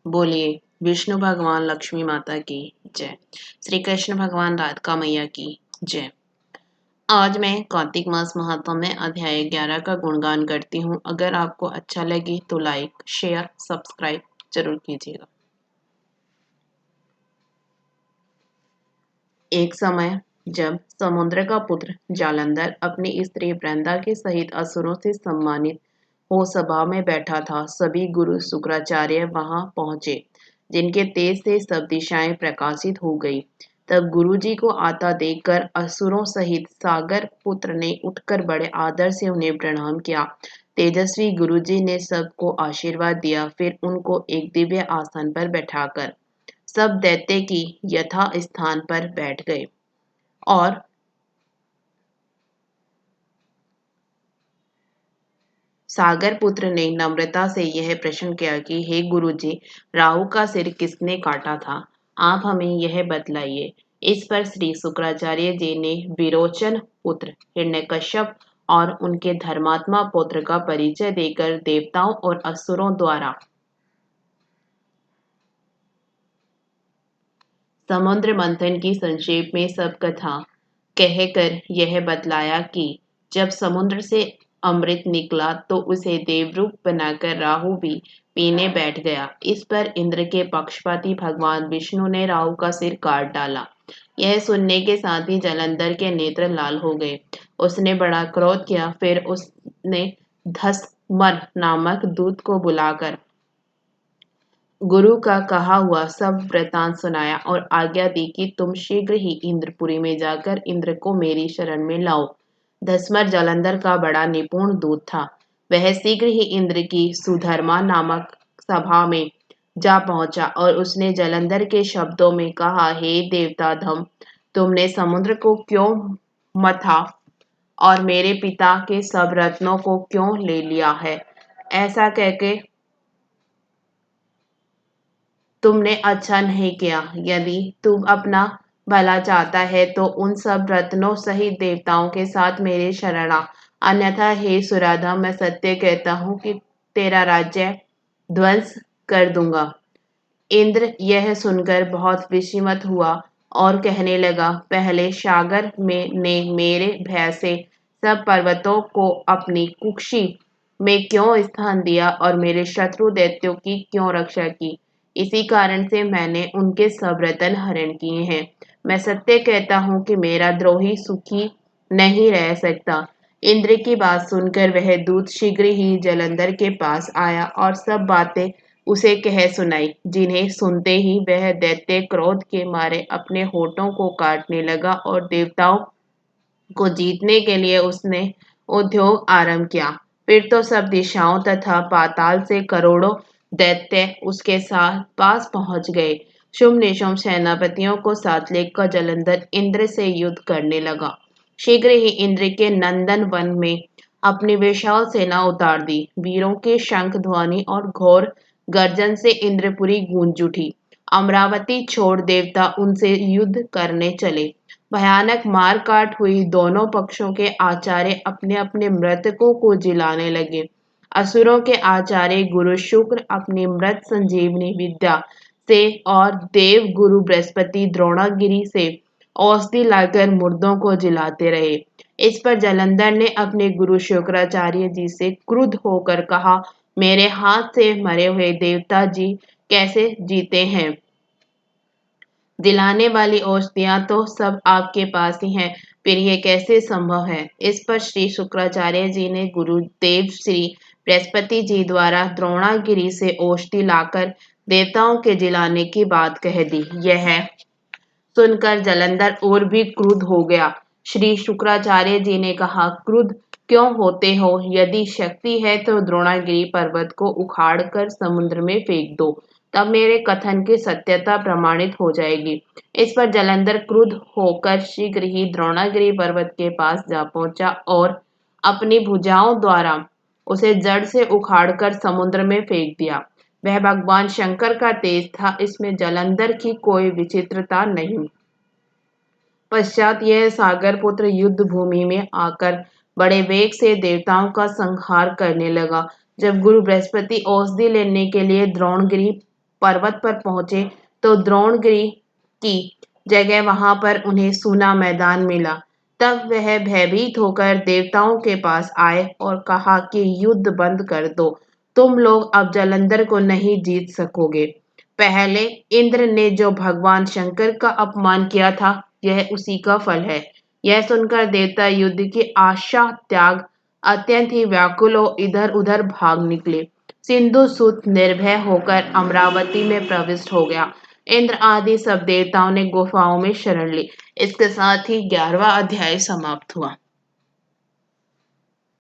बोलिए विष्णु भगवान लक्ष्मी माता की जय। श्री कृष्ण भगवान राधिका मैया की जय। आज मैं कार्तिक मास महात्म में अध्याय 11 का गुणगान करती हूँ। अगर आपको अच्छा लगे तो लाइक शेयर सब्सक्राइब जरूर कीजिएगा। एक समय जब समुद्र का पुत्र जालंधर अपनी स्त्री वृंदा के सहित असुरों से सम्मानित हो सभा में बैठा था, सभी गुरु शुक्राचार्य वहां पहुंचे, जिनके तेज से सब दिशाएं प्रकाशित हो गई। तब गुरुजी को आता देखकर असुरों सहित सागर पुत्र ने उठकर बड़े आदर से उन्हें प्रणाम किया। तेजस्वी गुरुजी ने सबको आशीर्वाद दिया, फिर उनको एक दिव्य आसन पर बैठाकर सब दैत्य की यथा स्थान पर बैठ गए और सागर पुत्र ने नम्रता से यह प्रश्न किया कि हे गुरुजी, राहु का सिर किसने काटा था? आप हमें यह बतलाइए। इस पर श्री शुक्राचार्य जी ने विरोचन पुत्र हिरण्यकश्यप और उनके धर्मात्मा पुत्र का परिचय देकर देवताओं और असुरों द्वारा समुद्र मंथन की संक्षेप में सब कथा कहकर यह बतलाया कि जब समुद्र से अमृत निकला तो उसे देवरूप बनाकर राहु भी पीने बैठ गया। इस पर इंद्र के पक्षपाती भगवान विष्णु ने राहु का सिर काट डाला। यह सुनने के साथ ही जलंधर के नेत्र लाल हो गए। उसने बड़ा क्रोध किया। फिर उसने धस्मर नामक दूत को बुलाकर गुरु का कहा हुआ सब वृतांत सुनाया और आज्ञा दी कि तुम शीघ्र ही इंद्रपुरी में जाकर इंद्र को मेरी शरण में लाओ। धस्मर जालंधर का बड़ा निपुण दूत था। वह शीघ्र ही इंद्र की सुधर्मा नामक सभा में जा पहुंचा और उसने जालंधर के शब्दों में कहा, हे देवता धम, तुमने समुद्र को क्यों मथा और मेरे पिता के सब रत्नों को क्यों ले लिया है? ऐसा कहके तुमने अच्छा नहीं किया। यदि तुम अपना भला चाहता है तो उन सब रत्नों सहित देवताओं के साथ मेरे शरण आ, अन्यथा हे सुराधा, मैं सत्य कहता हूं कि तेरा राज्य ध्वंस कर दूंगा। इंद्र यह सुनकर बहुत विस्मित हुआ और कहने लगा, पहले सागर में ने मेरे भय से सब पर्वतों को अपनी कुक्षी में क्यों स्थान दिया और मेरे शत्रु दैत्यों की क्यों रक्षा की? इसी कारण से मैंने उनके सब रत्न हरण किए हैं। मैं सत्य कहता हूँ कि मेरा द्रोही सुखी नहीं रह सकता। इंद्र की बात सुनकर वह दूत शीघ्र ही जालंधर के पास आया और सब बातें उसे कह सुनाई, जिन्हें सुनते ही वह दैत्य क्रोध के मारे अपने होठों को काटने लगा और देवताओं को जीतने के लिए उसने उद्योग आरंभ किया। फिर तो सब दिशाओं तथा पाताल से करोड़ों दैत्य उसके साथ पास पहुंच गए। शुंभ निशुंभ सेनापतियों को साथ लेकर जालंधर इंद्र से युद्ध करने लगा। शीघ्र ही इंद्र के नंदन वन में अपनी विशाल सेना उतार दी। वीरों के शंख ध्वनि और घोर गर्जन से इंद्रपुरी गूंज उठी। अमरावती छोड़ देवता उनसे युद्ध करने चले। भयानक मार काट हुई। दोनों पक्षों के आचार्य अपने अपने मृतकों को जिलाने लगे। असुरों के आचार्य गुरु शुक्र अपनी मृत संजीवनी विद्या से और देव गुरु बृहस्पति द्रोणागिरी से औषधि लाकर मुर्दों को जिलाते रहे। इस पर जालंधर ने अपने गुरु शुक्राचार्य जी से क्रुद्ध होकर कहा, मेरे हाथ से मरे हुए देवता जी कैसे जीते हैं? दिलाने वाली औषधियां तो सब आपके पास ही हैं, फिर ये कैसे संभव है? इस पर श्री शुक्राचार्य जी ने गुरुदेव श्री बृहस्पति जी द्वारा द्रोणागिरी से औषधि लाकर देवताओं के जिलाने की बात कह दी। यह सुनकर जालंधर और भी क्रुद्ध हो गया। श्री शुक्राचार्य जी ने कहा, क्रुद्ध क्यों होते हो? यदि शक्ति है तो द्रोणागिरी पर्वत को उखाड़ कर समुद्र में फेंक दो, तब मेरे कथन की सत्यता प्रमाणित हो जाएगी। इस पर जालंधर क्रुद्ध होकर शीघ्र ही द्रोणागिरी पर्वत के पास जा पहुंचा और अपनी भुजाओं द्वारा उसे जड़ से उखाड़कर समुद्र में फेंक दिया। वह भगवान शंकर का तेज था, इसमें जालंधर की कोई विचित्रता नहीं। पश्चात यह सागर पुत्र युद्ध भूमि में आकर बड़े वेग से देवताओं का संहार करने लगा। जब गुरु बृहस्पति औषधि लेने के लिए द्रोणगिरी पर्वत पर पहुंचे तो द्रोणगिरी की जगह वहां पर उन्हें सूना मैदान मिला। तब वह भयभीत होकर देवताओं के पास आए और कहा कि युद्ध बंद कर दो, तुम लोग अब जालंधर को नहीं जीत सकोगे। पहले इंद्र ने जो भगवान शंकर का अपमान किया था, यह उसी का फल है। यह सुनकर देवता युद्ध की आशा त्याग अत्यंत ही व्याकुल हो इधर-उधर भाग निकले। सिंधु सुत निर्भय होकर अमरावती में प्रविष्ट हो गया। इंद्र आदि सब देवताओं ने गुफाओं में शरण ली। इसके साथ ही 11वां अध्याय समाप्त हुआ।